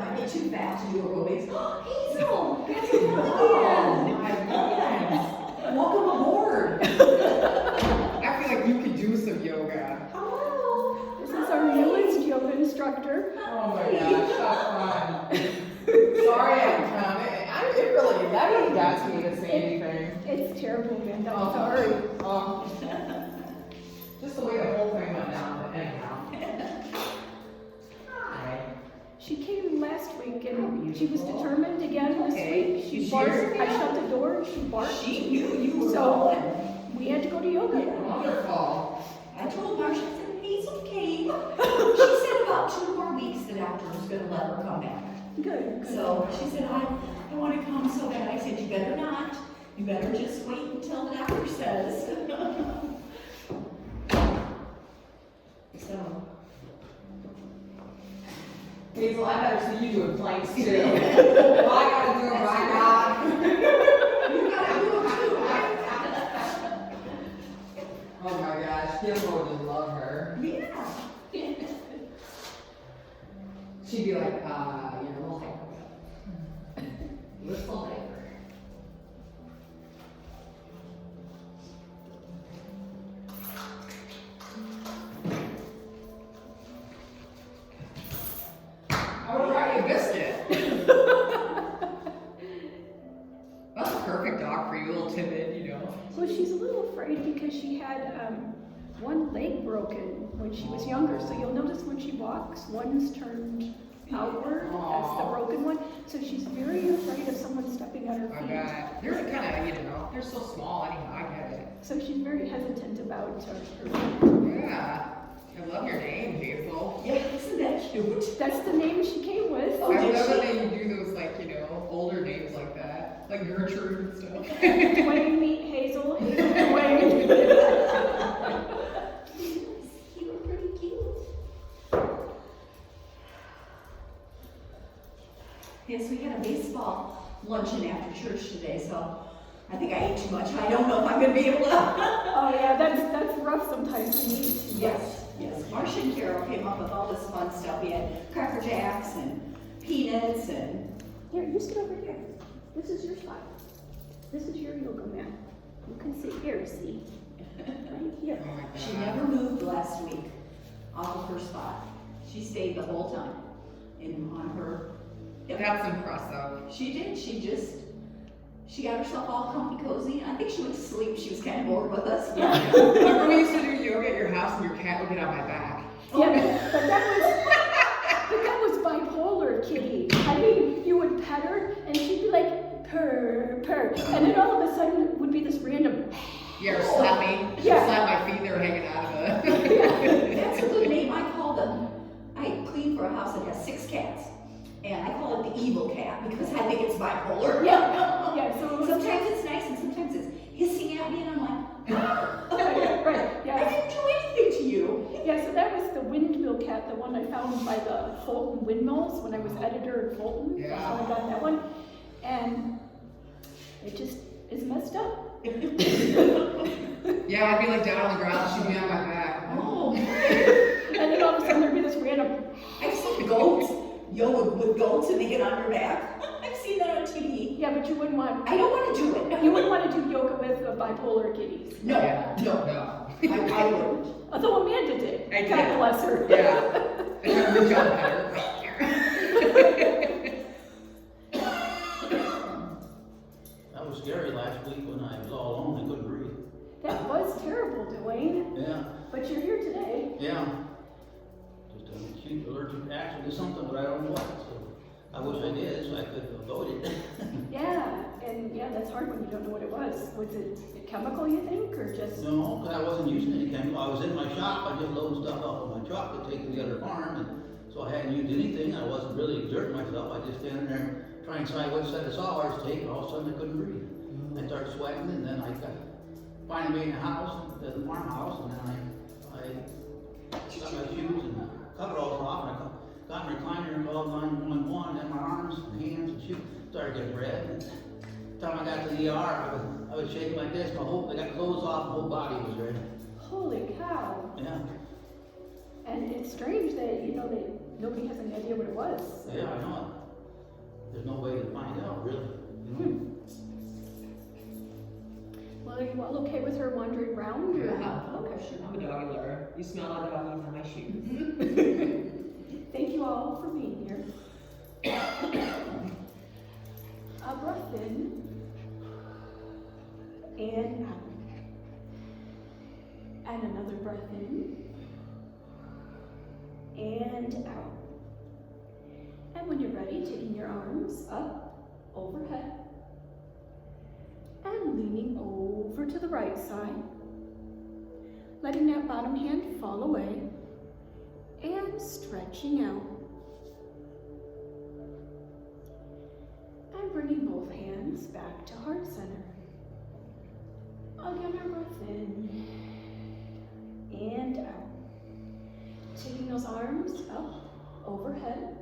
I get too fat to do aerobics. Hazel! Oh my goodness! Welcome aboard! I feel like you could do some yoga. Hello! This is our newest yoga instructor. Oh my gosh, that's fun. Sorry I'm coming. It really never got me to say anything. It's terrible, man. I'm sorry. Just the way the whole thing went down, but anyhow. Hi. She came last week and she was determined again this week. She You barked. sure? I shut the door and she barked. She knew you were So going. we had to go to yoga. Wonderful. I told Marcia, I said, Hazel came. She said about 2 more weeks the doctor was going to let her come back. Good. So she said, I want to come so bad. I said, you better not. You better just wait until the doctor says. So. Hazel, I better see you doing planks too. Well, I gotta do them right now. You gotta do it too, right? Oh my gosh, Hazel would just love her. Yeah. She'd be like, you're a little hyper. Little hyper. I would brought you a biscuit. That's a perfect dog for you, a little timid, you know. Well, she's a little afraid because she had one leg broken when she was younger. So you'll notice when she walks, one's turned outward. That's the broken one. So she's very afraid of someone stepping on her I feet. bet. They're kind of, they're so small anyhow, I get it. So she's very hesitant about her feet. Yeah. I love your name, Hazel. Yeah, isn't that cute? That's the name she came with. Oh, I did love she? when they do those, older names like that. Like Gertrude and stuff. Dwayne, meet Hazel. Hazel, Dwayne. You were pretty cute. Yes, we had a baseball luncheon after church today, so I think I ate too much. I don't know if I'm going to be able to. Oh yeah, that's rough sometimes to eat. Yes, yes. Marcia and Carol came up with all this fun stuff. We had Cracker Jacks and peanuts and... Here, you sit over here. This is your spot. This is your yoga mat. You can sit here, see? Right here. Oh my She God. never moved last week off of her spot. She stayed the whole time on her. Yep. That's impressive. She did. She got herself all comfy cozy. I think she went to sleep. She was kind of bored with us. Yeah. Remember we used to do yoga at your house and your cat would get on my back? Yeah, but that was bipolar, kitty. I mean, you would pet her and she'd be like, purr, purr. And then all of a sudden it would be this random, Yeah, or slap me. Yeah. Slap my feet, they were hanging out of the... That's a good name. I call them. I clean for a house that has 6 cats. And I call it the evil cat because I think it's bipolar. yeah, yeah, so it was, Sometimes it's nice and sometimes it's hissing at me and I'm like, right, I yeah. didn't do anything to you. Yeah, so that was the windmill cat, the one I found by the Fulton windmills when I was editor in Fulton. Yeah. So I got that one. And it just is messed up. Yeah, I'd be like down on the ground, she'd be on my back. Oh. And then all of a sudden there'd be this random, I've seen goats, yoga with goats and they get on your back. I've seen that on TV. yeah, but you wouldn't want, I don't want to do it. you wouldn't want to do yoga with bipolar kitties. No, Yeah. no, No. I wouldn't. Although Amanda did. I did. God bless her. Yeah. I had to jump at her. That was scary last week when I was all alone and couldn't breathe. That was terrible, Dwayne. Yeah, But you're here today. yeah. Just an acute allergic reaction to something, but I don't know what. So I wish I did, so I could have voted. Yeah, and yeah, that's hard when you don't know what it was. Was it a chemical, you think, or just? No, because I wasn't using any chemical. I was in my shop. I just loaded stuff off of my truck to take to the other farm, and so I hadn't used anything. I wasn't really exerting myself. I just standing there trying to decide what set of sawhorse to take, and all of a sudden I couldn't breathe. I started sweating, and then I got finally made a house, the farmhouse, and then I got my shoes and coveralls off, and I got in a recliner and called 911, and my arms and hands and shoes started getting red. And by the time I got to the ER, I was shaking like this. I got clothes off, my whole body was red. Holy cow! Yeah. And it's strange that nobody has any idea what it was. Yeah, I know it. There's no way to find out, really. You know? Well, are you all okay with her wandering around? Or? Yeah. Okay. I'm a doggy lover. You smell like doggies on my shoes. Thank you all for being here. A breath in and out. And another breath in and out. And when you're ready, taking your arms up, overhead, and leaning over to the right side. Letting that bottom hand fall away and stretching out. And bringing both hands back to heart center. Again, our breath in and out. Taking those arms up, overhead,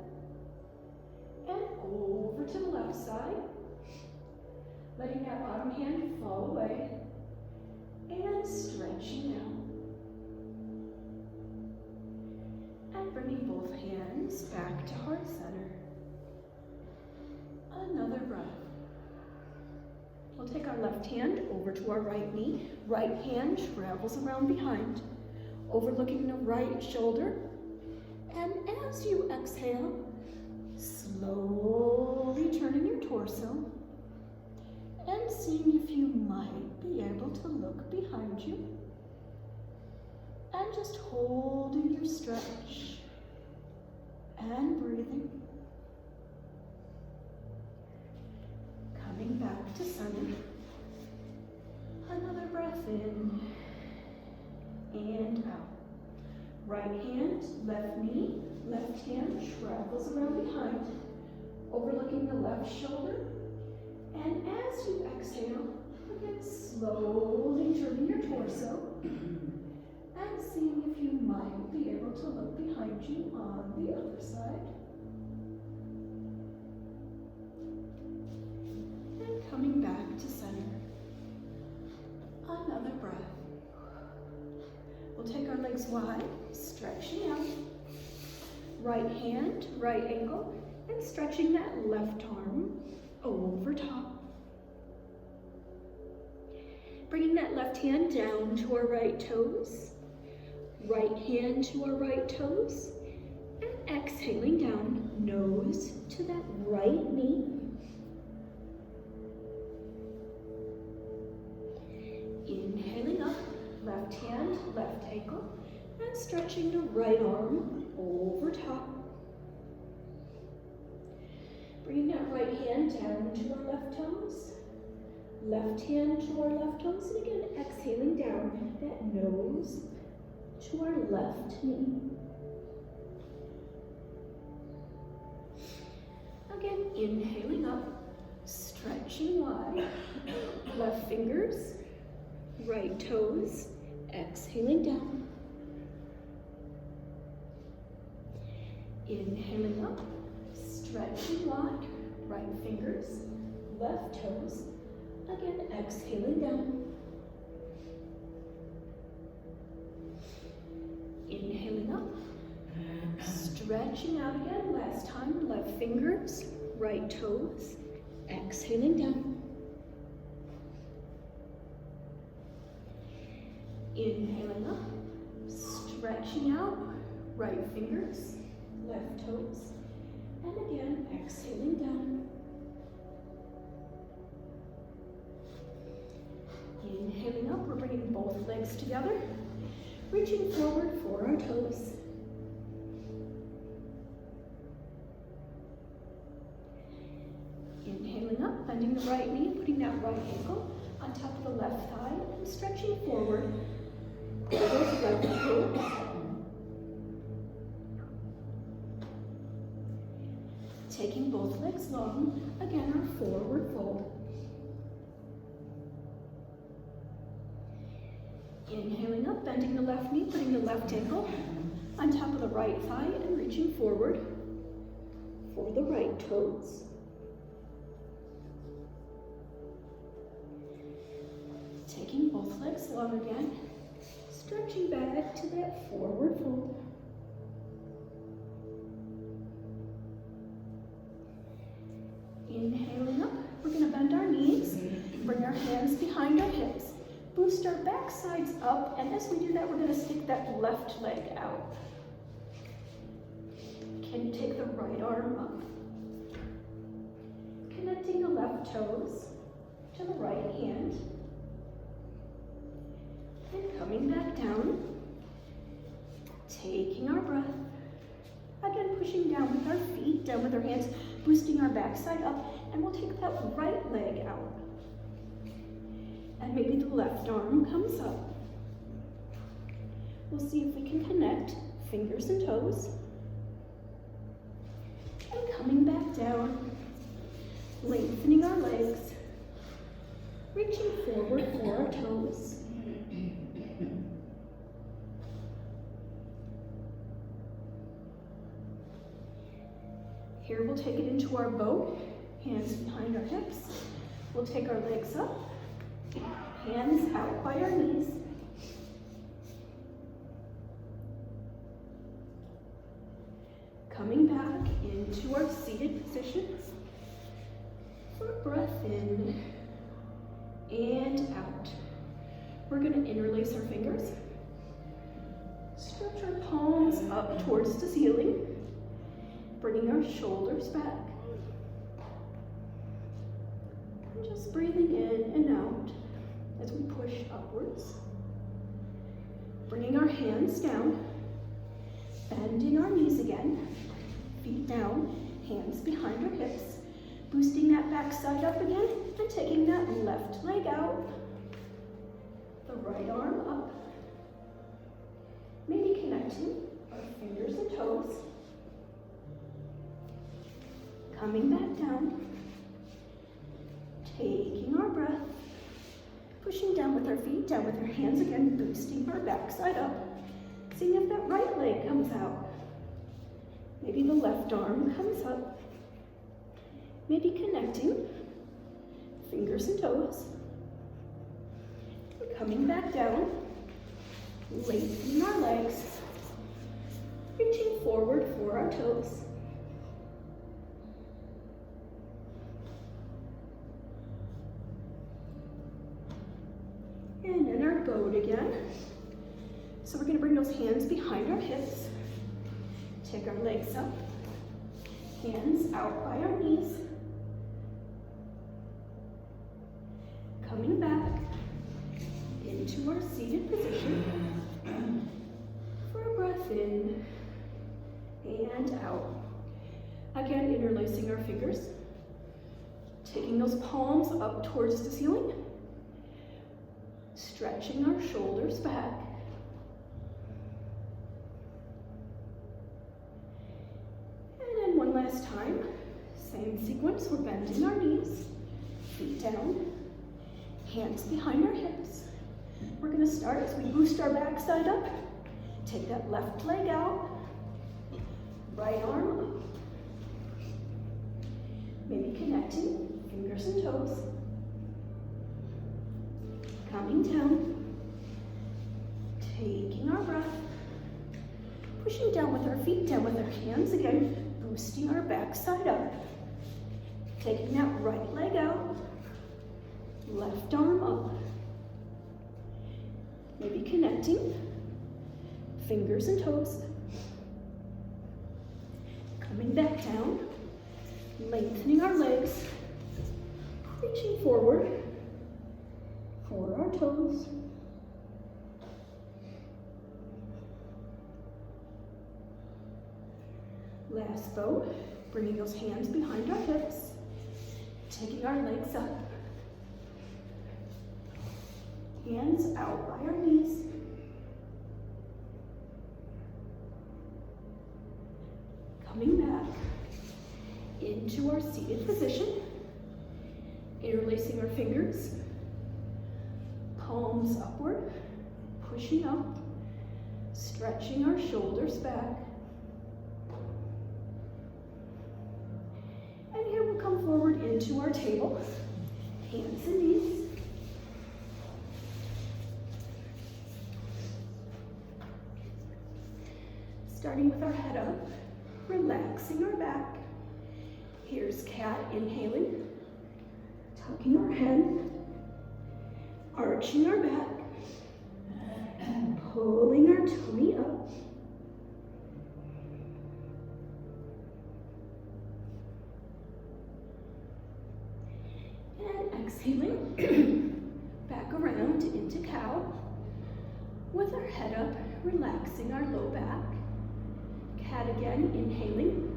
and over to the left side. Letting that bottom hand fall away and stretching out. And bringing both hands back to heart center. Another breath. We'll take our left hand over to our right knee. Right hand travels around behind, overlooking the right shoulder. And as you exhale, slowly turning your torso and seeing if you might be able to look behind you. And just holding your stretch and breathing. Coming back to center. Another breath in and out. Right hand, left knee, left hand travels around behind, overlooking the left shoulder. And as you exhale, again slowly turning your torso and seeing if you might be able to look behind you on the other side. And coming back to center. Another breath. We'll take our legs wide, stretching out. Right hand, right ankle, and stretching that left arm over top. Bringing that left hand down to our right toes. Right hand to our right toes. And exhaling down, nose to that right knee. Inhaling up, left hand, left ankle, and stretching the right arm over top. Bringing that right hand down to our left toes. Left hand to our left toes, and again exhaling down that nose to our left knee. Again, inhaling up, stretching wide, left fingers, right toes, exhaling down. Inhaling up, stretching wide, right fingers, left toes, again exhaling down. Inhaling up, stretching out again, last time, left fingers, right toes, exhaling down. Inhaling up, stretching out, right fingers, left toes, and again exhaling down. Inhaling up, we're bringing both legs together, reaching forward for our toes. Inhaling up, bending the right knee, putting that right ankle on top of the left thigh, and stretching forward for those left toes. Taking both legs long, again our forward fold. Inhaling up, bending the left knee, putting the left ankle on top of the right thigh and reaching forward for the right toes. Taking both legs long again, stretching back to that forward fold. Inhaling up, we're gonna bend our knees, bring our hands behind our hips, boost our back sides up, and as we do that, we're gonna stick that left leg out. Can you take the right arm up? Connecting the left toes to the right hand. And coming back down, taking our breath. Again, pushing down with our feet, down with our hands, boosting our backside up, and we'll take that right leg out. And maybe the left arm comes up. We'll see if we can connect fingers and toes. And coming back down, lengthening our legs, reaching forward for our toes. Here we'll take it into our boat, hands behind our hips. We'll take our legs up, hands out by our knees. Coming back into our seated positions for a breath in and out. We're going to interlace our fingers, stretch our palms up towards the ceiling, bringing our shoulders back. And just breathing in and out as we push upwards. Bringing our hands down, bending our knees again, feet down, hands behind our hips, boosting that back side up again, and taking that left leg out, the right arm up, maybe connecting our fingers and toes, coming back down, taking our breath, pushing down with our feet, down with our hands again, boosting our backside up, seeing if that right leg comes out. Maybe the left arm comes up, maybe connecting fingers and toes, and coming back down, lengthening our legs, reaching forward for our toes. And in our boat again. So we're going to bring those hands behind our hips. Take our legs up. Hands out by our knees. Coming back into our seated position. For a breath in and out. Again, interlacing our fingers. Taking those palms up towards the ceiling. Stretching our shoulders back. And then one last time, same sequence, we're bending our knees, feet down, hands behind our hips. We're going to start as we boost our backside up, take that left leg out, right arm up, maybe connecting fingers and toes. Coming down, taking our breath, pushing down with our feet, down with our hands again, boosting our backside up, taking that right leg out, left arm up, maybe connecting fingers and toes, coming back down, lengthening our legs, reaching forward for our toes. Last boat, bringing those hands behind our hips, taking our legs up, hands out by our knees, coming back into our seated position, interlacing our fingers, palms upward, pushing up, stretching our shoulders back. And here we'll come forward into our table, hands and knees. Starting with our head up, relaxing our back, Here's cat inhaling, tucking our head, arching our back, pulling our tummy up. And exhaling, back around into cow, with our head up, relaxing our low back. Cat again, inhaling,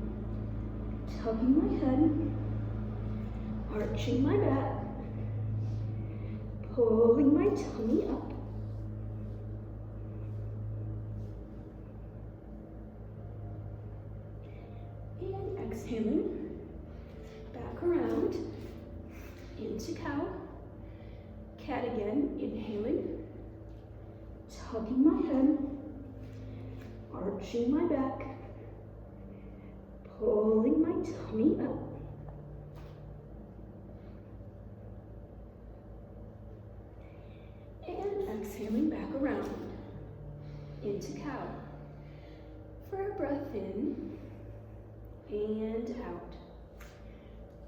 tucking my head, arching my back, pulling my tummy up. And exhaling, back around into cow. Cat again, inhaling, tucking my head, arching my back, pulling my tummy up. And exhaling back around into cow. For a breath in and out.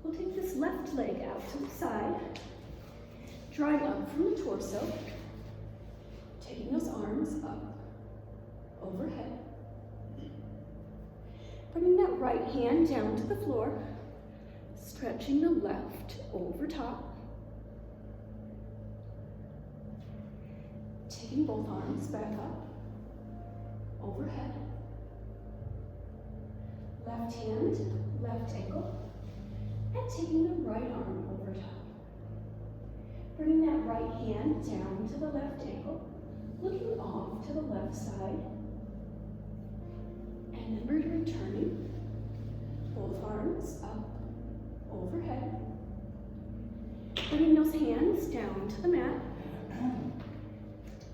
We'll take this left leg out to the side, drawing up from the torso, taking those arms up, overhead. Bringing that right hand down to the floor, stretching the left over top. Taking both arms back up, overhead. Left hand, left ankle, and taking the right arm over top. Bringing that right hand down to the left ankle, looking off to the left side. And then we're returning, both arms up, overhead. Bringing those hands down to the mat.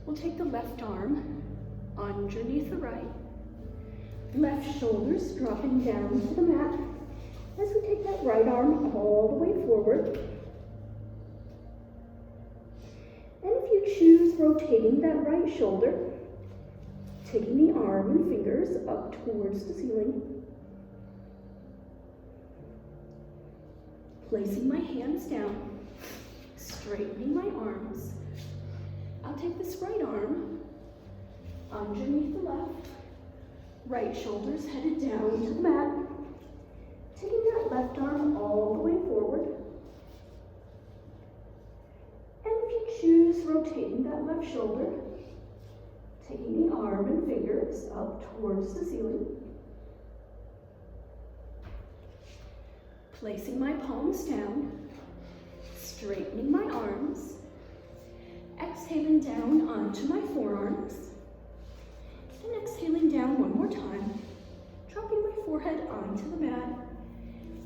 We'll take the left arm underneath the right. Left shoulders dropping down to the mat as we take that right arm all the way forward. And if you choose, rotating that right shoulder, taking the arm and fingers up towards the ceiling. Placing my hands down, straightening my arms. I'll take this right arm underneath the left. Right shoulder's headed down to the mat. Taking that left arm all the way forward. And if you choose, rotating that left shoulder, taking the arm and fingers up towards the ceiling. Placing my palms down, straightening my arms. Exhaling down onto my forearms. And exhaling down one more time, dropping my forehead onto the mat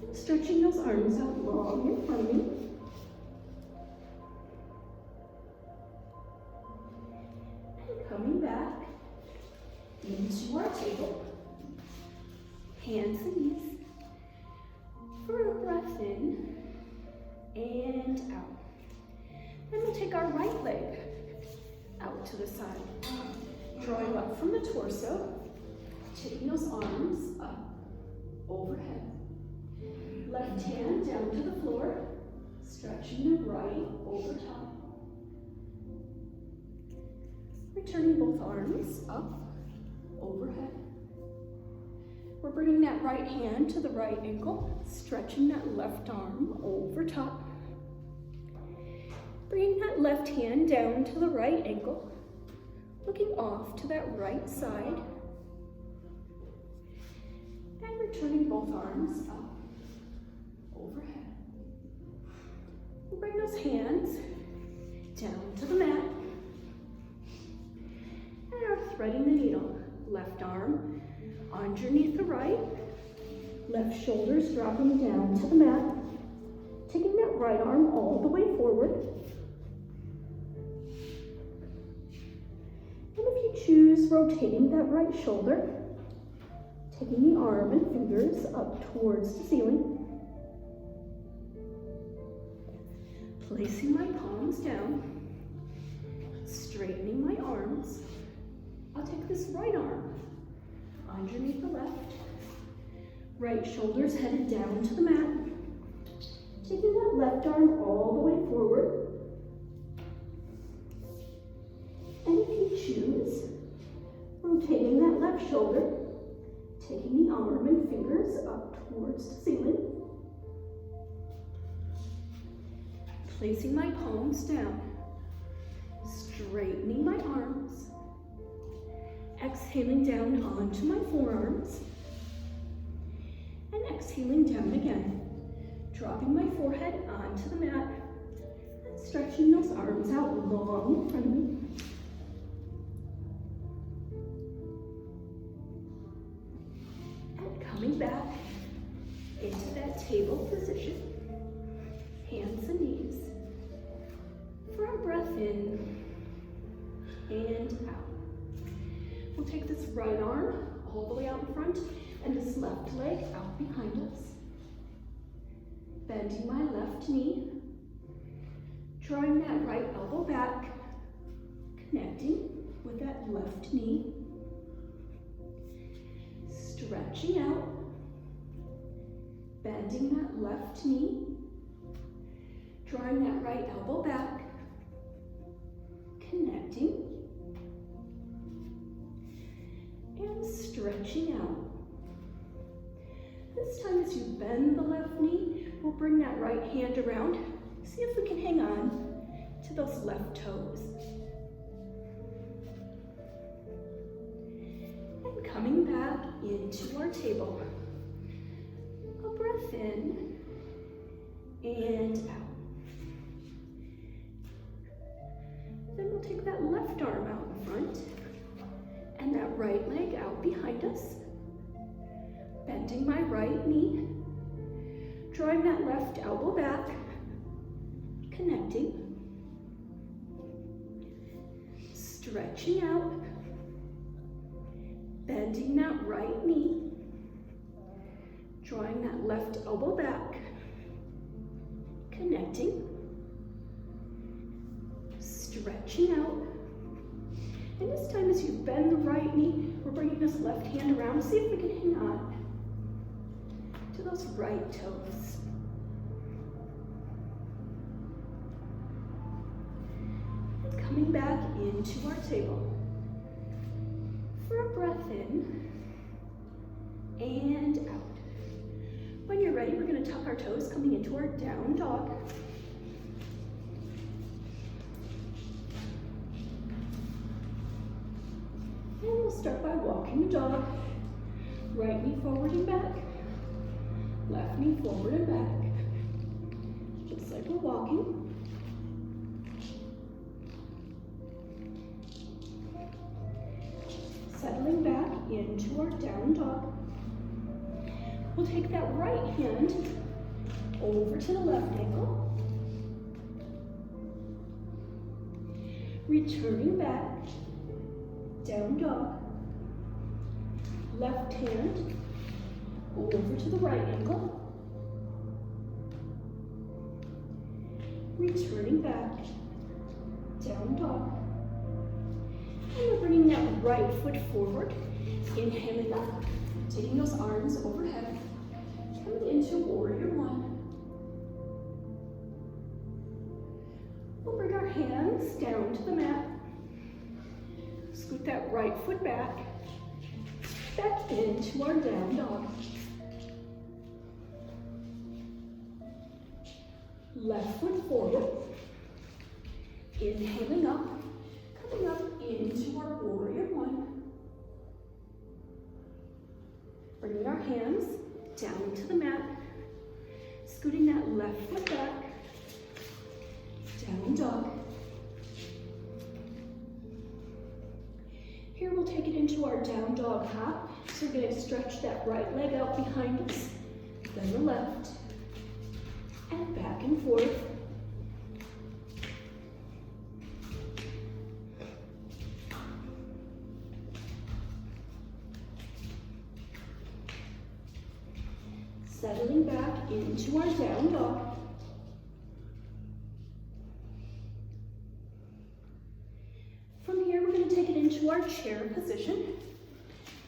and stretching those arms out long in front of me. And coming back into our table, hands and knees, for a breath in and out. Then we'll take our right leg out to the side, drawing up from the torso, taking those arms up, overhead. Left hand down to the floor, stretching the right over top. Returning both arms up, overhead. We're bringing that right hand to the right ankle, stretching that left arm over top. Bringing that left hand down to the right ankle, looking off to that right side. And returning both arms up, overhead. We'll bring those hands down to the mat. And are threading the needle. Left arm underneath the right. Left shoulders dropping down to the mat. Taking that right arm all the way forward. And if you choose, rotating that right shoulder, taking the arm and fingers up towards the ceiling. Placing my palms down, straightening my arms. I'll take this right arm underneath the left, Right shoulder's headed down to the mat. Taking that left arm all the way forward. And if you choose, rotating that left shoulder, taking the arm and fingers up towards the ceiling. Placing my palms down, straightening my arms, exhaling down onto my forearms, and exhaling down again, dropping my forehead onto the mat, and stretching those arms out long in front of me. And coming back into that table position, hands and knees. For our breath in and out. We'll take this right arm all the way out in front and this left leg out behind us. Bending my left knee, drawing that right elbow back, connecting with that left knee, stretching out, bending that left knee, drawing that right elbow back, connecting, and stretching out. This time as you bend the left knee, we'll bring that right hand around. See if we can hang on to those left toes. And coming back into our table. A breath in and out. Then we'll take that left arm out in front and that right leg out behind us. Bending my right knee, drawing that left elbow back, connecting, stretching out, bending that right knee, drawing that left elbow back, connecting, stretching out. And this time as you bend the right knee, we're bringing this left hand around. See if we can hang on to those right toes. And coming back into our table. For a breath in and out. When you're ready, we're going to tuck our toes coming into our down dog. And we'll start by walking the dog. Right knee forward and back. Left knee forward and back. Just like we're walking. Settling back into our down dog. We'll take that right hand over to the left ankle. Returning back, down dog. Left hand over to the right ankle. Returning back, down dog. And we're bringing that right foot forward, inhaling up, taking those arms overhead, coming into warrior one. We'll bring our hands down to the mat, scoot that right foot back into our down dog. Left foot forward, inhaling up, coming up into our warrior one. Bringing our hands down to the mat, scooting that left foot back, down dog. Here we'll take it into our down dog hop. So we're going to stretch that right leg out behind us, then the left, and back and forth. Settling back into our down dog. From here, we're going to take it into our chair position,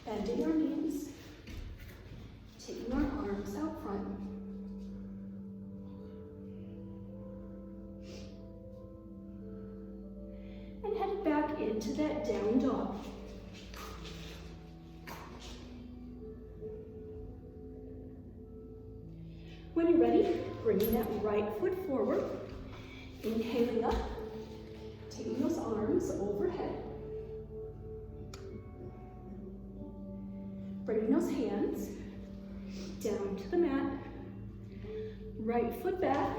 bending our knees, taking our that down dog. When you're ready, bringing that right foot forward, inhaling up, taking those arms overhead, bringing those hands down to the mat, right foot back,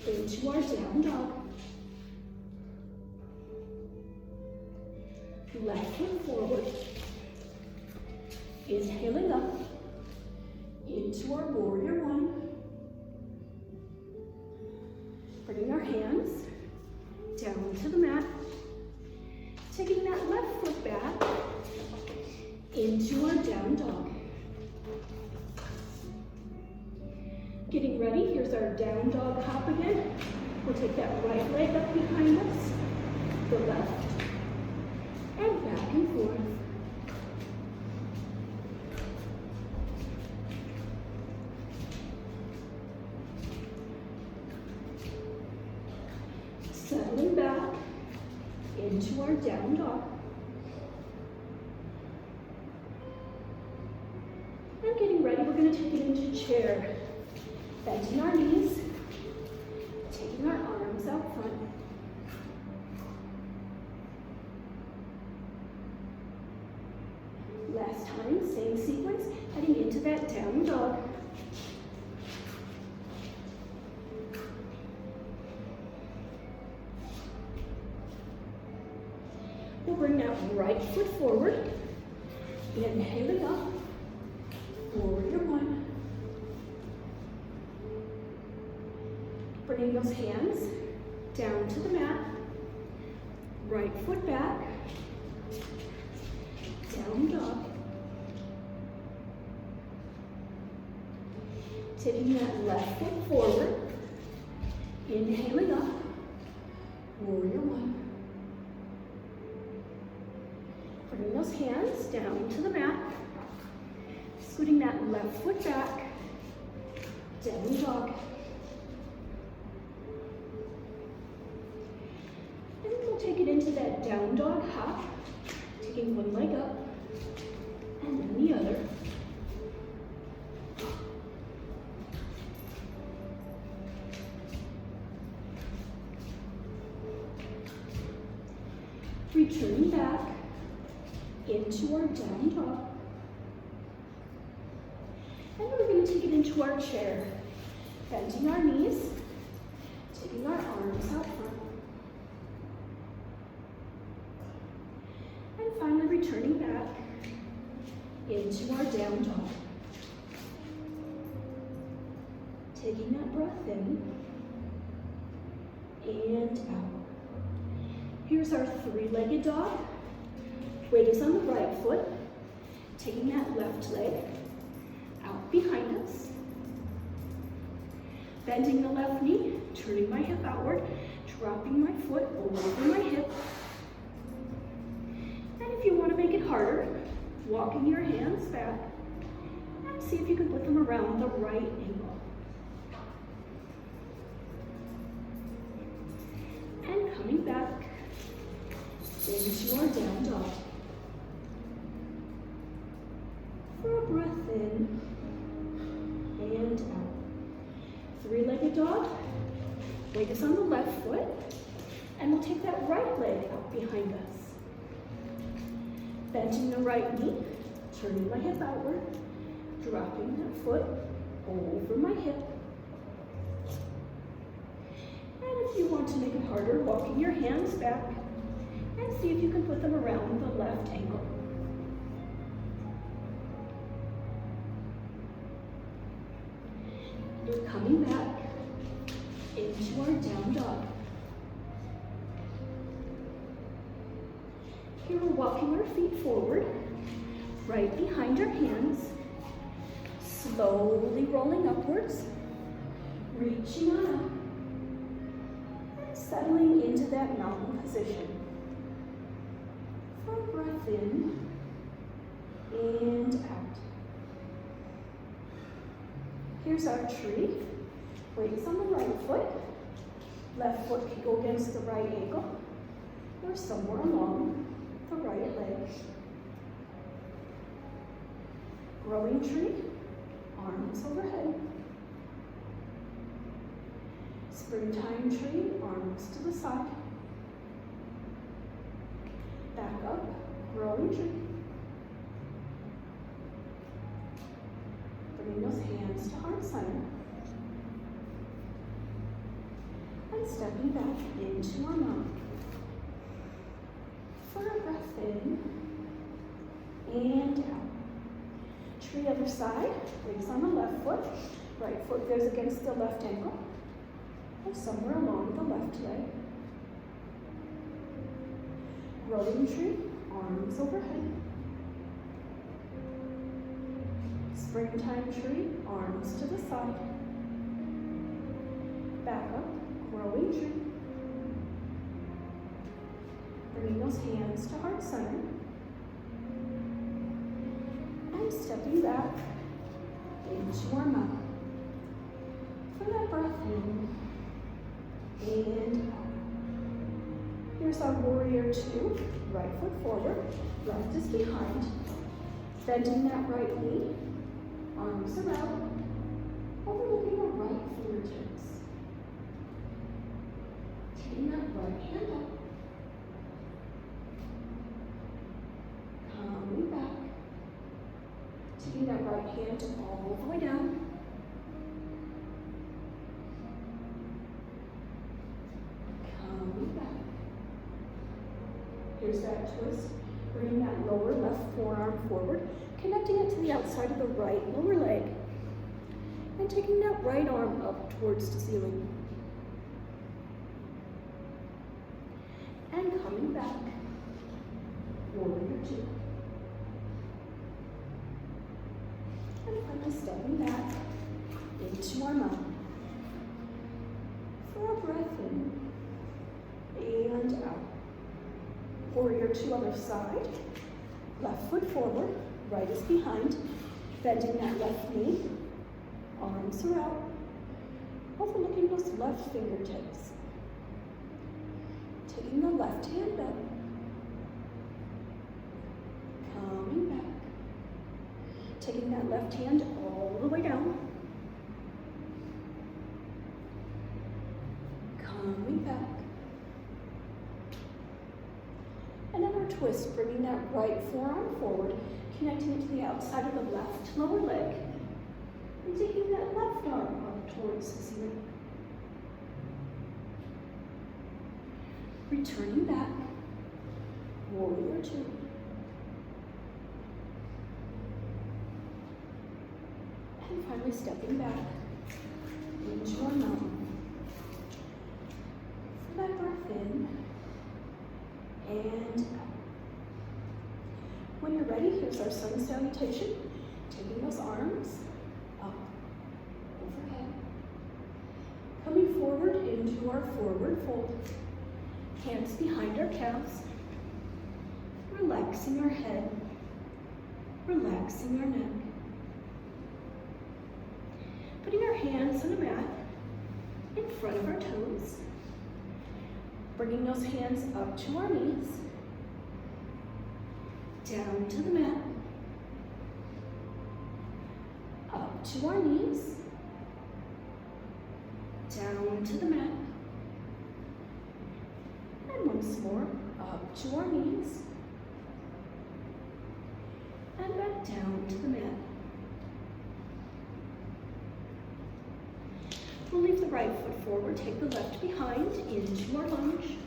into our down dog. Left foot forward, inhaling up into our warrior one. Bringing our hands down to the mat, taking that left foot back into our down dog. Getting ready, here's our down dog hop again. We'll take that right leg up behind us, the left, and back and forth. Settling back into our down dog. And getting ready, we're going to take it into chair. Bending our knees, taking our arms out front. Last time, same sequence, heading into that down dog. We'll bring that right foot forward, inhaling up, warrior one. Bringing those hands down to the mat, right foot back, down dog. Taking that left foot forward, inhaling up, warrior one. Bringing those hands down to the mat, scooting that left foot back, down dog. And we'll take it into that down dog hop, taking one leg up and then the other. Returning back into our down dog. And we're going to take it into our chair, bending our knees, taking our arms out front. And finally returning back into our down dog. Taking that breath in and out. Here's our three-legged dog. Weight is on the right foot. Taking that left leg out behind us. Bending the left knee, turning my hip outward, dropping my foot over my hip. And if you want to make it harder, walking your hands back and see if you can put them around the right ankle. And coming back into our down dog. For a breath in and out. Three-legged dog. Weight is on the left foot. And we'll take that right leg out behind us. Bending the right knee, turning my hip outward, dropping that foot over my hip. And if you want to make it harder, walking your hands back and see if you can put them around the left ankle. You're coming back into our down dog. Here we're walking our feet forward, right behind our hands, slowly rolling upwards, reaching on up, and settling into that mountain position. For a breath in and out. Here's our tree. Weight is on the right foot. Left foot can go against the right ankle. or somewhere along the right leg. Growing tree, arms overhead. Springtime tree, arms to the side. Back up, growing tree. Bringing those hands to heart center. And stepping back into our mouth. For a breath in and out. Tree other side, legs on the left foot. Right foot goes against the left ankle. Or somewhere along the left leg. Growing tree, arms overhead. Springtime tree, arms to the side. Back up, growing tree. Bringing those hands to heart center. And stepping back into our mouth. For that breath in and out. Here's our warrior two. Right foot forward, left is behind. Bending that right knee, arms around, overlooking our right fingertips. Taking that right hand up. Coming back. Taking that right hand all the way down. Coming back. Here's that twist. Bringing that lower left forearm forward, connecting it to the outside of the right lower leg. And taking that right arm up towards the ceiling. And coming back. Warrior two. And finally stepping back into our mouth. For a breath in and out. Warrior two other side. Left foot forward, right is behind. Bending that left knee. Arms are out. Overlooking those left fingertips. Taking the left hand up. Coming back. Taking that left hand all the way down. Coming back. Another twist, bringing that right forearm forward, connecting it to the outside of the left lower leg, and taking that left arm up towards the ceiling. Returning back, warrior two. And finally stepping back into our mountain. For that breath in and out. When you're ready, here's our sun salutation. Taking those arms up, overhead. Coming forward into our forward fold. Hands behind our calves. Relaxing our head. Relaxing our neck. Putting our hands on the mat in front of our toes. Bringing those hands up to our knees. Down to the mat. Up to our knees. Down to the mat. And once more, up to our knees. And back down to the mat. We'll leave the right foot forward, take the left behind into our lunge.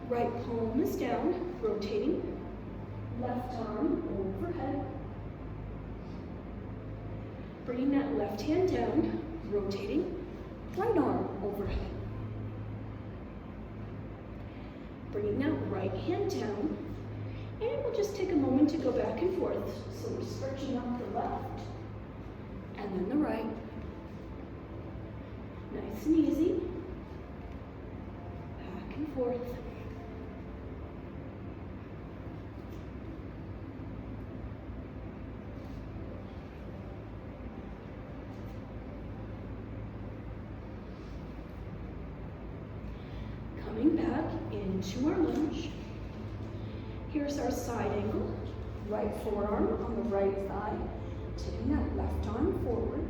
Right palm is down, rotating. Left arm overhead. Bringing that left hand down, rotating. Right arm overhead. Bringing that right hand down. And we'll just take a moment to go back and forth. So we're stretching out the left. And then the right. Nice and easy. Back and forth. back into our lunge. Here's our side angle. Right forearm on the right thigh. Taking that left arm forward.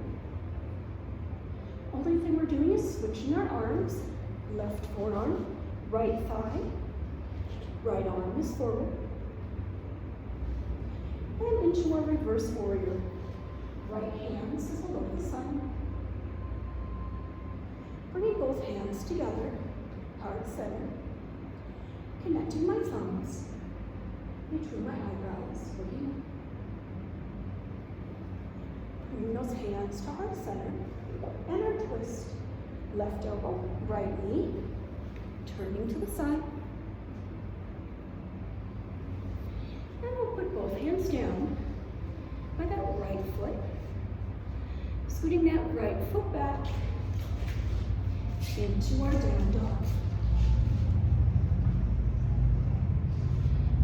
Only thing we're doing is switching our arms. Left forearm, right thigh. Right arm is forward. And into our reverse warrior. Right hand is below the sun. Bringing both hands together, heart center. Connecting my thumbs between my eyebrows, looking up. Bring those hands to heart center. And our twist. Left elbow, right knee. Turning to the side. And we'll put both hands down by that right foot. Scooting that right foot back into our down dog.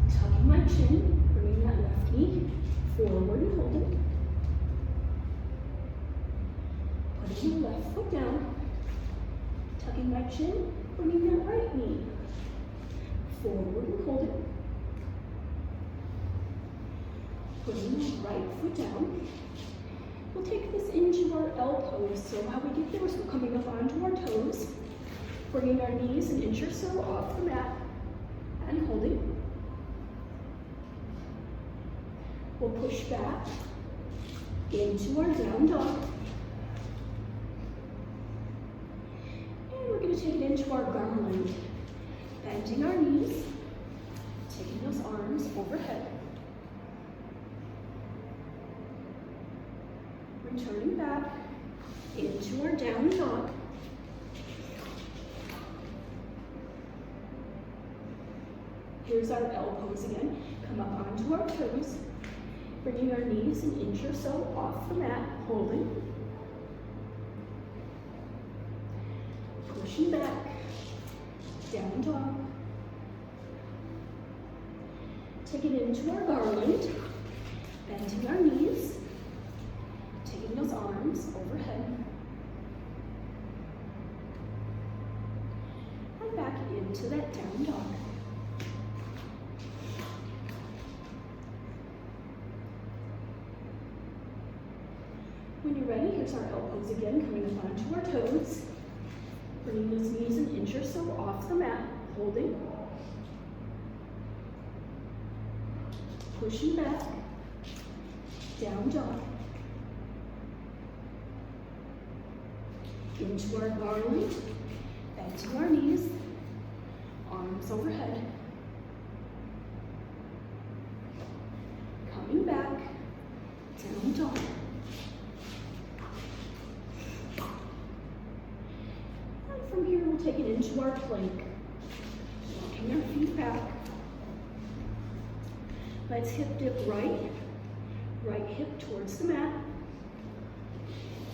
Tucking my chin, bringing that left knee forward and hold it. Putting the left foot down. Tucking my chin, bringing that right knee forward and hold it. Putting the right foot down. We'll take this into our L pose. So how we get there is we're coming up onto our toes, bringing our knees an inch or so off the mat, and holding. We'll push back into our down dog. And we're going to take it into our garland, bending our knees, taking those arms overhead. Returning back into our down dog. Here's our L pose again. Come up onto our toes, bringing our knees an inch or so off the mat, holding. Pushing back, down dog. Take it into our garland, bending our knees. Taking those arms overhead. And back into that down dog. When you're ready, here's our L pose again, coming up onto our toes. Bringing those knees an inch or so off the mat, holding. Pushing back, down dog. Into our garland, bending our knees, arms overhead. Coming back, down dog. And from here we'll take it into our plank, walking our feet back. Let's hip dip right hip towards the mat,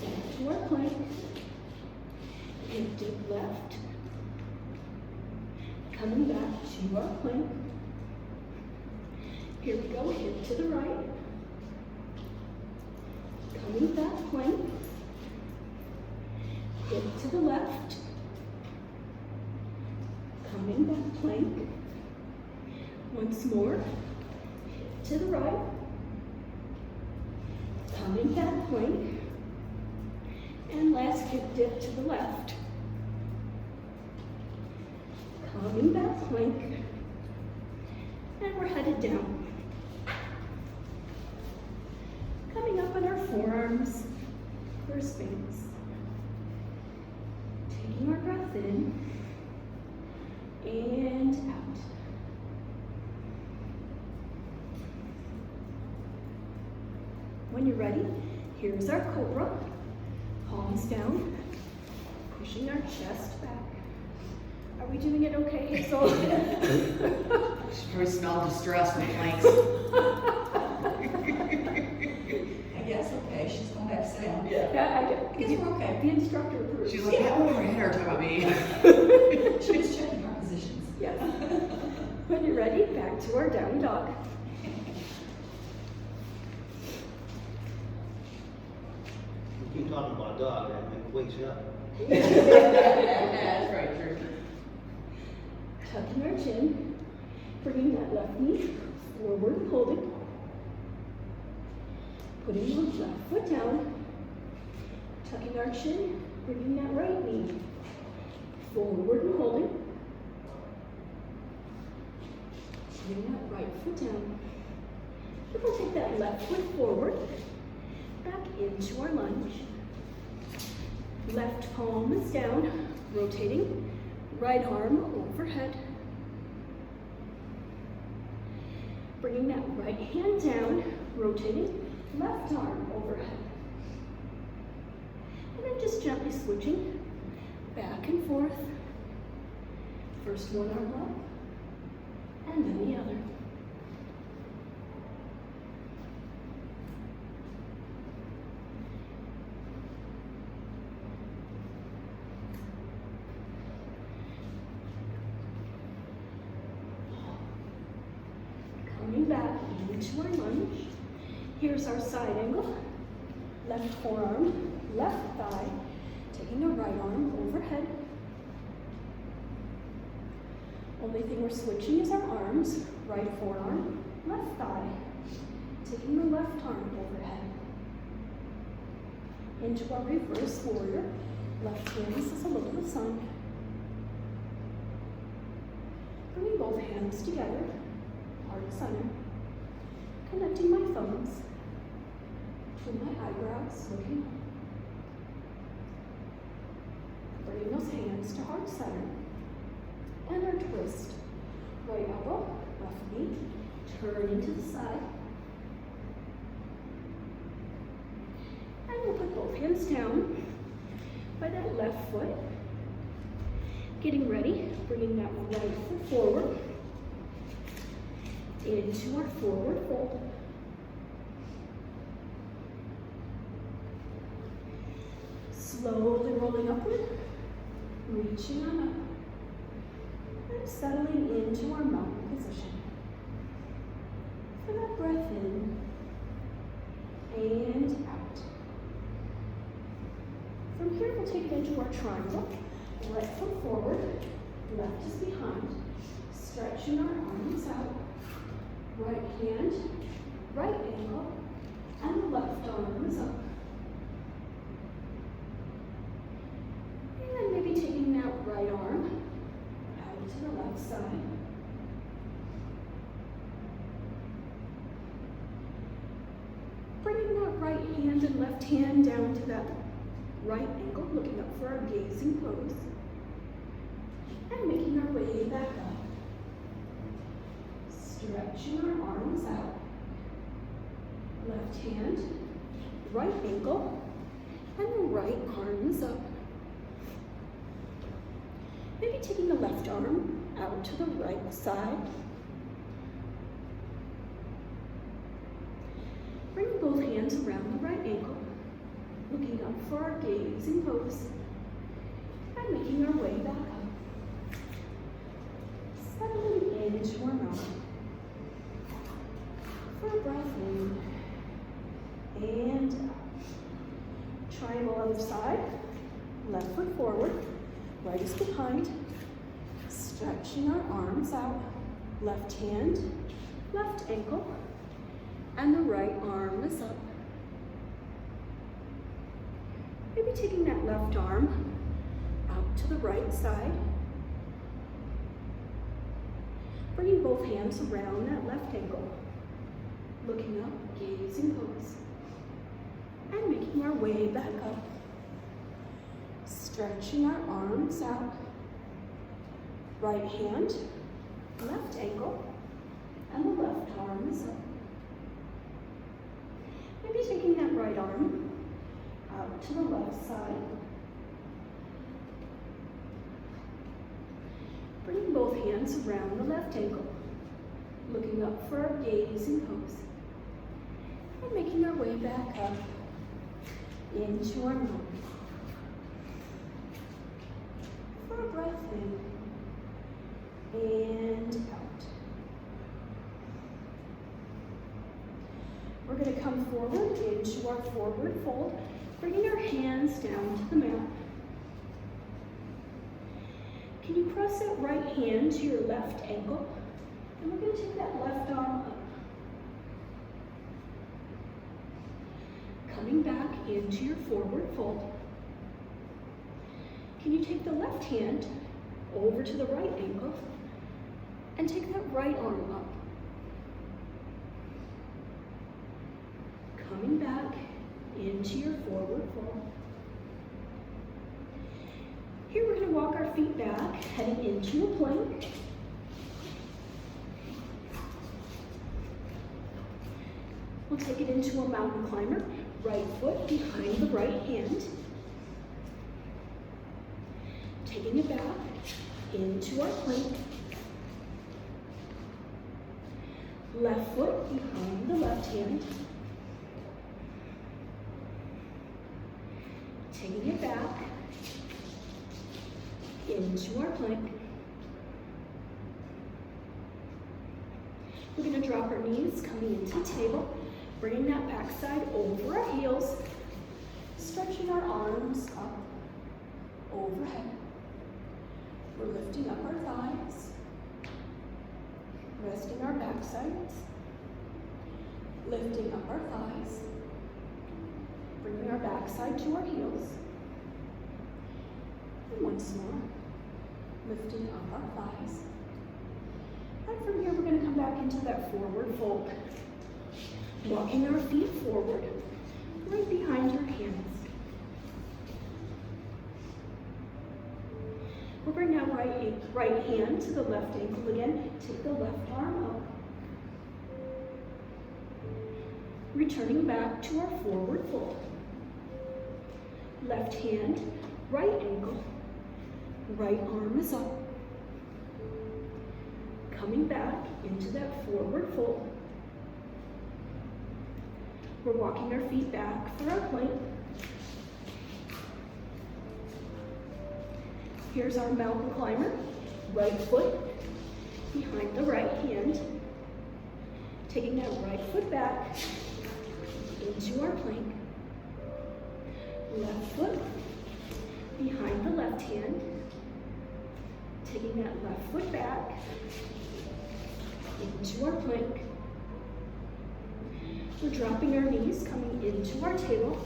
down to our plank. Hip dip left, coming back to our plank. Here we go, hip to the right, coming back plank, hip to the left, coming back plank. Once more, hip to the right, coming back plank, and last hip dip to the left. Coming back plank, and we're headed down. Coming up on our forearms for spins. Taking our breath in and out. When you're ready, here's our cobra. Palms down, pushing our chest back. Are we doing it okay, Hazel? She probably smelled distress from the planks. I guess, okay, she's going back to sit down. Yeah, I guess we're okay. The instructor approves. She's like, "Get over here, talking about me." She was checking our positions. Yes. When you're ready, back to our down dog. You keep talking about a dog, that wakes you up. That's right, true. Tucking our chin, bringing that left knee forward, holding. Putting the left foot down, tucking our chin, bringing that right knee forward and holding. Bring that right foot down. Then we'll take that left foot forward, back into our lunge. Left palm is down, rotating, right arm overhead. Bringing that right hand down, rotating, left arm overhead. And then just gently switching back and forth. First one arm up, and then the other. Coming back into our lunge. Here's our side angle. Left forearm, left thigh, taking the right arm overhead. Only thing we're switching is our arms. Right forearm, left thigh, taking the left arm overhead. Into our reverse warrior. Left hand is a look at the sun. Bringing both hands together, heart center. Connecting my thumbs to my eyebrows, looking up. Bringing those hands to heart center. And our twist. Right elbow, left knee, turning to the side. And we'll put both hands down by that left foot. Getting ready, bringing that right foot forward into our forward fold. Slowly rolling upward, reaching on up, and settling into our mountain position. For that breath in and out. From here, we'll take it into our triangle. Right foot forward, left is behind. Stretching our arms out. Right hand, right ankle, and the left arm is up. And then maybe taking that right arm out to the left side. Bringing that right hand and left hand down to that right ankle, looking up for our gazing pose. And making our way back up. Stretching our arms out. Left hand, right ankle, and the right arm is up. Maybe taking the left arm out to the right side. Bring both hands around the right ankle, looking up for our gazing pose, and making our way back up. Settling into our mountain. For a breath in and out. Triangle other side. Left foot forward. Right is behind. Stretching our arms out. Left hand, left ankle, and the right arm is up. Maybe taking that left arm out to the right side. Bringing both hands around that left ankle. Looking up, gazing pose. And making our way back up. Stretching our arms out. Right hand, left ankle, and the left arm is up. Maybe taking that right arm out to the left side. Bringing both hands around the left ankle. Looking up for our gazing pose. And making our way back up into our mountain. For a breath in and out. We're going to come forward into our forward fold, bringing our hands down to the mat. Can you cross that right hand to your left ankle? And we're going to take that left arm up. Coming back into your forward fold. Can you take the left hand over to the right ankle and take that right arm up? Coming back into your forward fold. Here we're going to walk our feet back, heading into a plank. We'll take it into a mountain climber. Right foot behind the right hand. Taking it back into our plank. Left foot behind the left hand. Taking it back into our plank. We're going to drop our knees, coming into table, bringing that backside over our heels, stretching our arms up overhead. We're lifting up our thighs, resting our backsides, lifting up our thighs, bringing our backside to our heels. And once more, lifting up our thighs. And from here, we're going to come back into that forward fold. Walking our feet forward, right behind your hands. We'll bring that right hand to the left ankle again. Take the left arm up. Returning back to our forward fold. Left hand, right ankle, right arm is up. Coming back into that forward fold. We're walking our feet back for our plank. Here's our mountain climber. Right foot behind the right hand. Taking that right foot back into our plank. Left foot behind the left hand. Taking that left foot back into our plank. We're dropping our knees, coming into our table,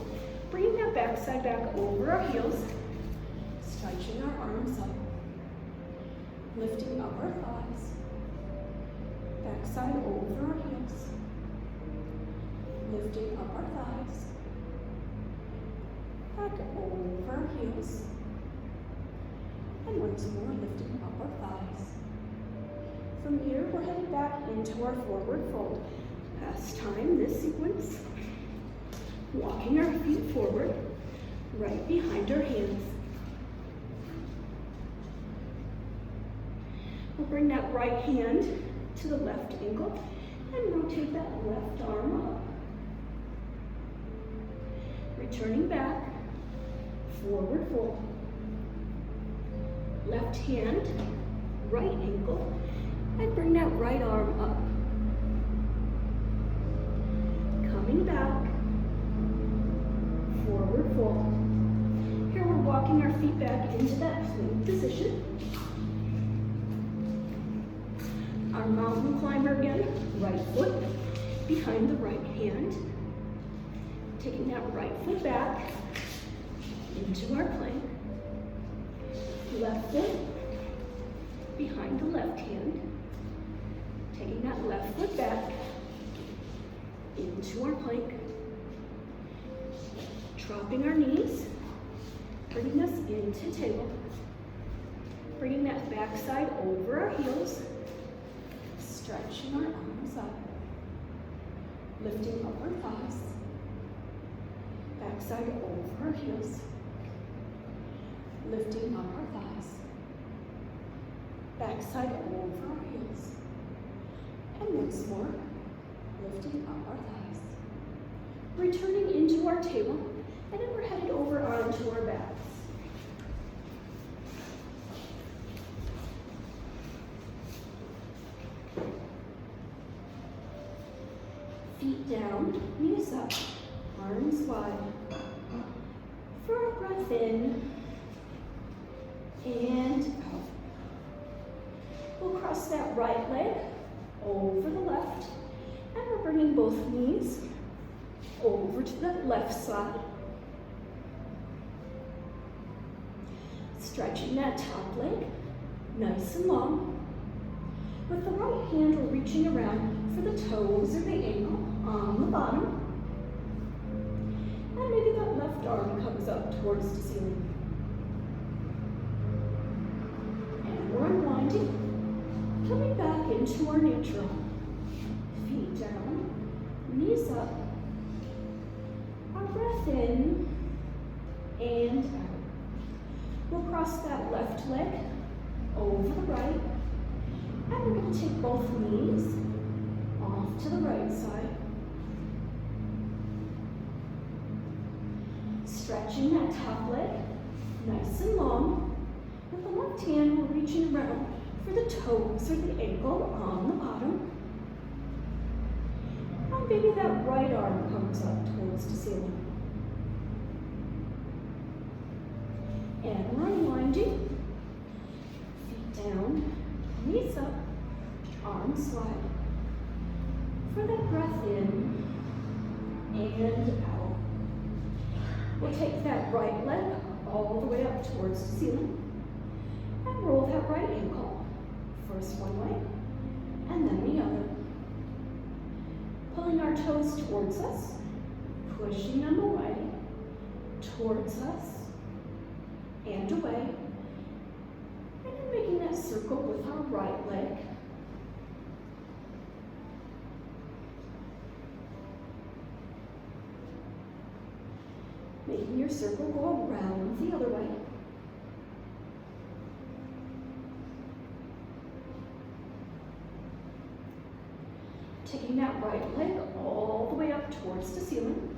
bringing that backside back over our heels, stretching our arms up, lifting up our thighs, backside over our heels, lifting up our thighs, back over our heels, and once more lifting up our thighs. From here, we're headed back into our forward fold. Last time, this sequence, walking our feet forward, right behind our hands. We'll bring that right hand to the left ankle and rotate that left arm up. Returning back, forward fold. Left hand, right ankle, and bring that right arm up. Coming back, forward fold. Here we're walking our feet back into that plank position. Our mountain climber again, right foot behind the right hand. Taking that right foot back into our plank. Left foot behind the left hand. Taking that left foot back into our plank. Dropping our knees, bringing us into table. Bringing that backside over our heels. Stretching our arms up. Lifting up our thighs. Backside over our heels. Lifting up our thighs. Backside over our heels. And once more, lifting up our thighs. Returning into our table, and then we're headed over onto our backs. Feet down, knees up, arms wide. For a breath in, and out. We'll cross that right leg over the left, and we're bringing both knees over to the left side. Stretching that top leg nice and long. With the right hand, we're reaching around for the toes or the ankle on the bottom. And maybe that left arm comes up towards the ceiling. And we're unwinding, coming back into our neutral. Feet down, knees up. Our breath in and out. We'll cross that left leg over the right, and we're going to take both knees off to the right side. Stretching that top leg nice and long. With the left hand, we're reaching around for the toes or the ankle on the bottom. And maybe that right arm comes up towards the ceiling. And we're unwinding. Feet down, knees up, arms wide. For that breath in and out. We'll take that right leg all the way up towards the ceiling and roll that right ankle. First one way and then the other. Pulling our toes towards us, pushing them away, towards us, and away. And then making that circle with our right leg. Making your circle go around the other way. Taking that right leg all the way up towards the ceiling.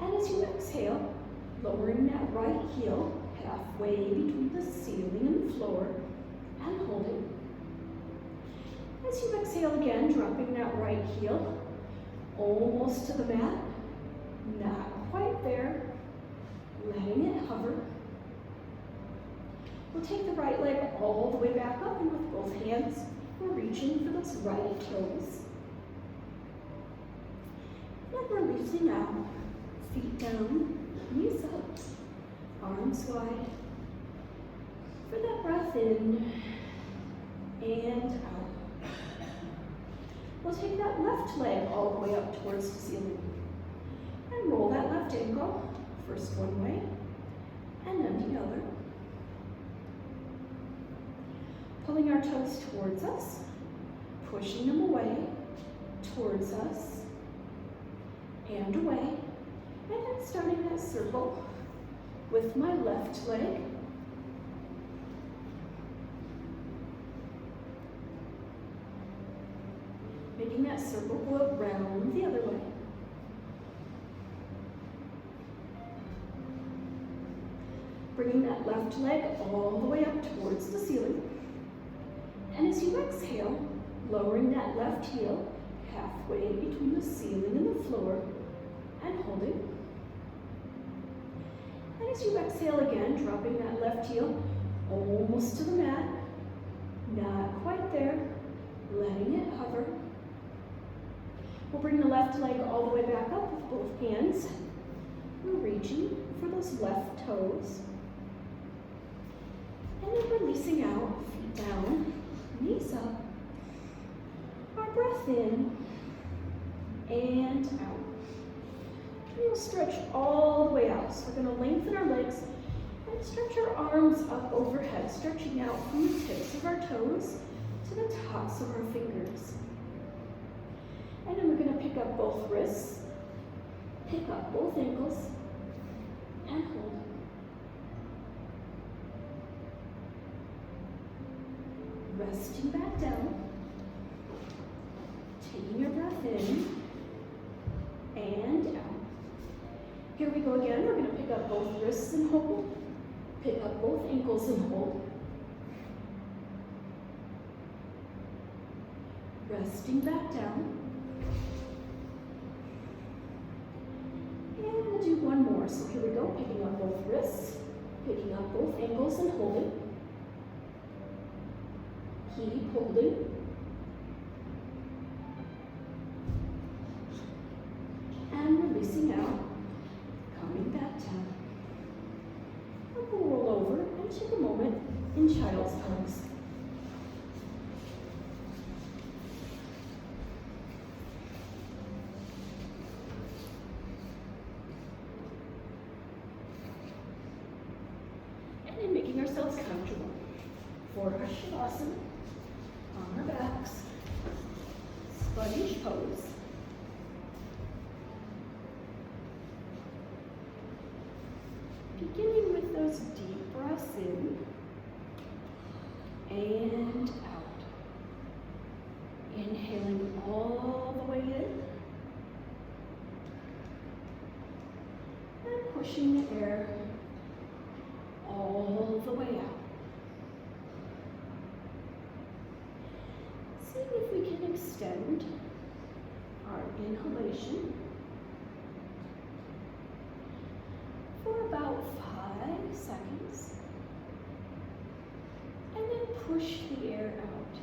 And as you exhale, lowering that right heel halfway between the ceiling and the floor and holding. As you exhale again, dropping that right heel almost to the mat. Not quite there. Letting it hover. We'll take the right leg all the way back up, and with both hands, we're reaching for those right toes. And releasing out. Feet down, knees up, arms wide. For that breath in and out. We'll take that left leg all the way up towards the ceiling. And roll that left ankle, first one way, and then the other. Pulling our toes towards us, pushing them away, towards us, and away. And then starting that circle with my left leg. Making that circle go around the other way. Bringing that left leg all the way up towards the ceiling. And as you exhale, lowering that left heel halfway between the ceiling and the floor and holding. And as you exhale again, dropping that left heel almost to the mat. Not quite there. Letting it hover. We'll bring the left leg all the way back up with both hands. We're reaching for those left toes. And then releasing out, feet down, knees up. Our breath in and out. We'll stretch all the way out. So we're going to lengthen our legs and stretch our arms up overhead, stretching out from the tips of our toes to the tops of our fingers. And then we're going to pick up both wrists, pick up both ankles, and hold. Resting back down, taking your breath in and out. Here we go again. We're going to pick up both wrists and hold. Pick up both ankles and hold. Resting back down. And we'll do one more. So here we go. Picking up both wrists, picking up both ankles and holding. Keep holding. And releasing out, coming back down. We'll roll over and take a moment in child's pose. And then making ourselves comfortable for our shavasana on our backs, sponge pose. Beginning with those deep breaths in and out. Inhaling all the way in and pushing the air all the way out. Seeing if we can extend our inhalation for about 5 seconds, and then push the air out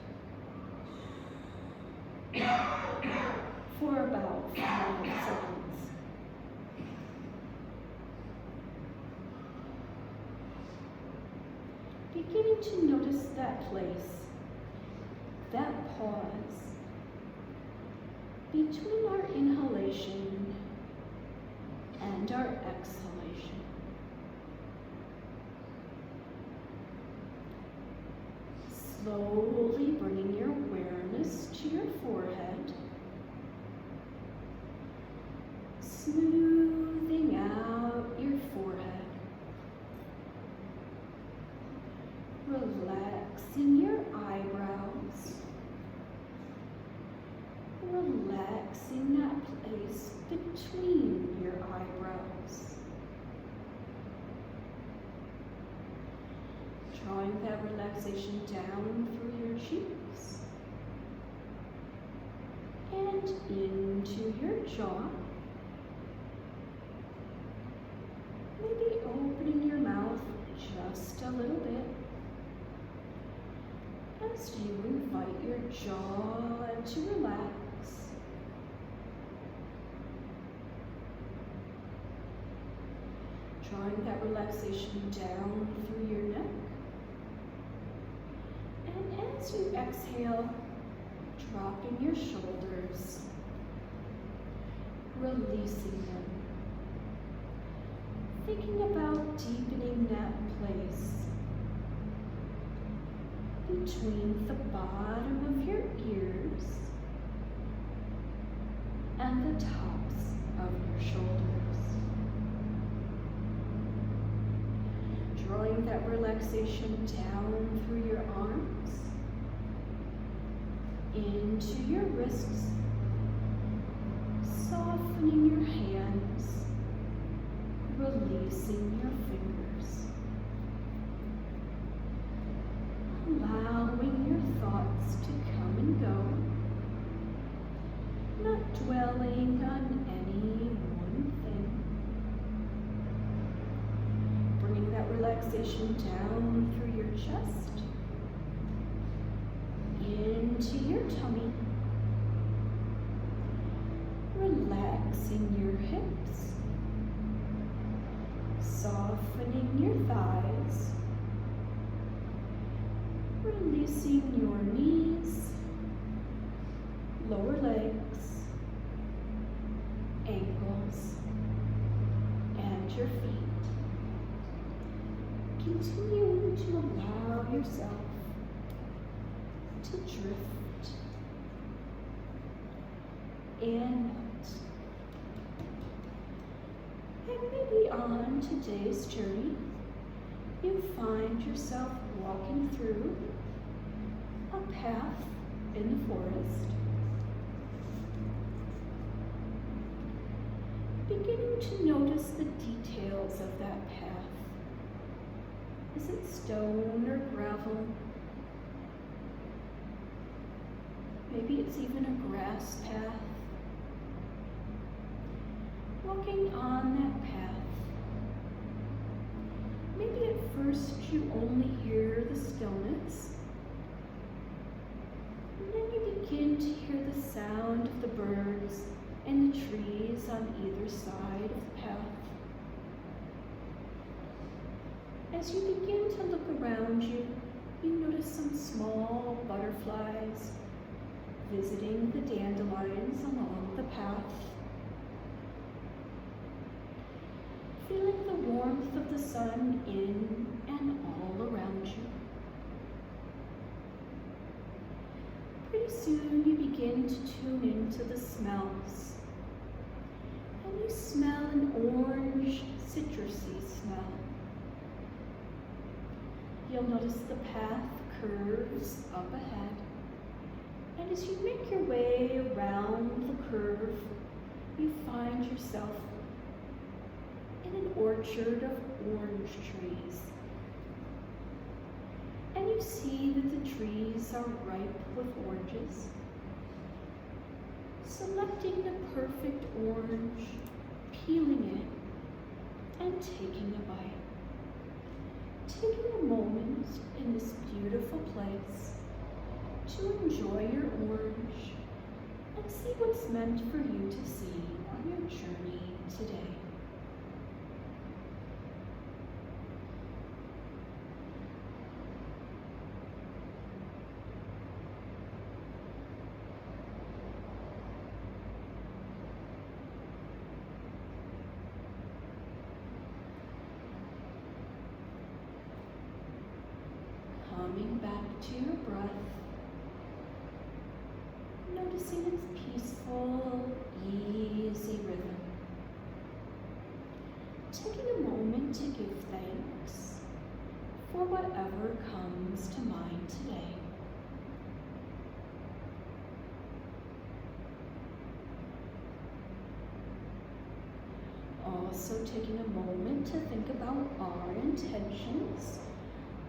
for about 5 seconds. Beginning to notice that place, that pause between our inhalation and our exhalation. Slowly bringing your awareness to your forehead, smoothing out your forehead, relaxing your eyebrows, relaxing that place between your eyebrows. Drawing that relaxation down through your cheeks and into your jaw. Maybe opening your mouth just a little bit as you invite your jaw to relax. Drawing that relaxation down through your neck. And as you exhale, dropping your shoulders, releasing them. Thinking about deepening that place between the bottom of your ears and the tops of your shoulders. Drawing that relaxation down through your arms, into your wrists, softening your hands, releasing your fingers. Allowing your thoughts to come and go, not dwelling on any one thing. Bringing that relaxation down through your chest, into your tummy, relaxing your hips, softening your thighs, releasing your knees, lower legs, ankles, and your feet. Continuing to allow yourself to drift and melt. And maybe on today's journey, you find yourself walking through a path in the forest. Beginning to notice the details of that path. Is it stone or gravel? Maybe it's even a grass path. Walking on that path. Maybe at first you only hear the stillness, begin to hear the sound of the birds and the trees on either side of the path. As you begin to look around you, you notice some small butterflies visiting the dandelions along the path. Feeling the warmth of the sun in and all around you. Pretty soon you begin to tune into the smells, and you smell an orange, citrusy smell. You'll notice the path curves up ahead, and as you make your way around the curve, you find yourself in an orchard of orange trees. And you see that the trees are ripe with oranges. Selecting the perfect orange, peeling it, and taking a bite. Taking a moment in this beautiful place to enjoy your orange and see what's meant for you to see on your journey today. Coming back to your breath, noticing its peaceful, easy rhythm. Taking a moment to give thanks for whatever comes to mind today. Also taking a moment to think about our intentions,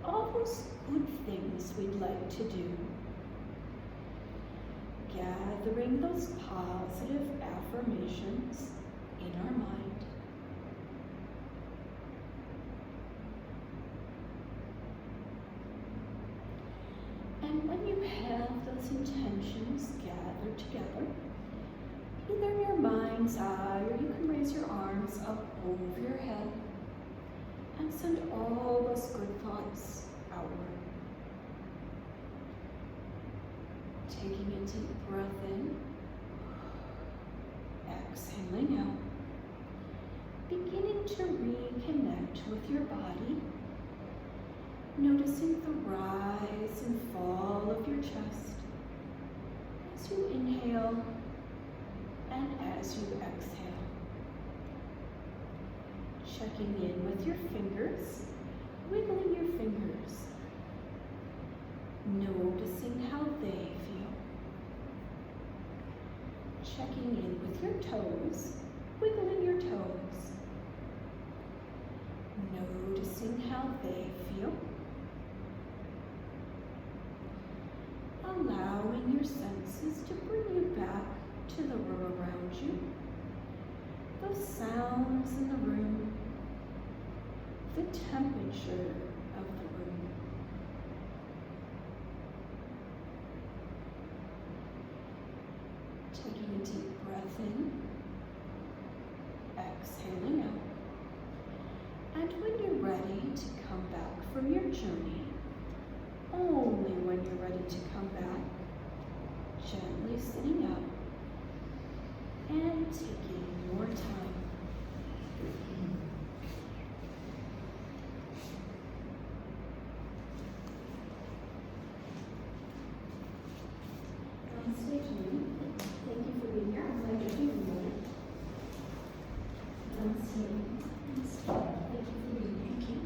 all those good things we'd like to do. Gathering those positive affirmations in our mind. And when you have those intentions gathered together, either in your mind's eye or you can raise your arms up over your head and send all those good thoughts outward. Taking a deep breath in, exhaling out, beginning to reconnect with your body, noticing the rise and fall of your chest as you inhale and as you exhale. Checking in with your fingers, wiggling your fingers, noticing how they feel. Checking in with your toes, wiggling your toes, noticing how they feel. Allowing your senses to bring you back to the room around you. Those sounds in the room, the temperature of the room. Taking a deep breath in, exhaling out. And when you're ready to come back from your journey, only when you're ready to come back, gently sitting up and taking your time. Stay tuned. Thank you for being here. I'm glad you're here today. Thank you for being here.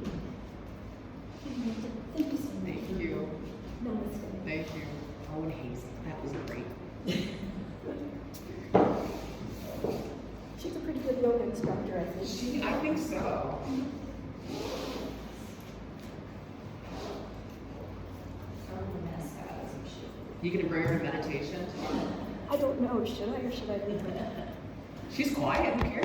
Thank you so much. Thank you. Namaste. Thank you. Oh, and Hazel, that was great. She's a pretty good yoga instructor, I think. I think so. You gonna bring her to meditation? I don't know, should I or should I leave her? She's quiet, who cares?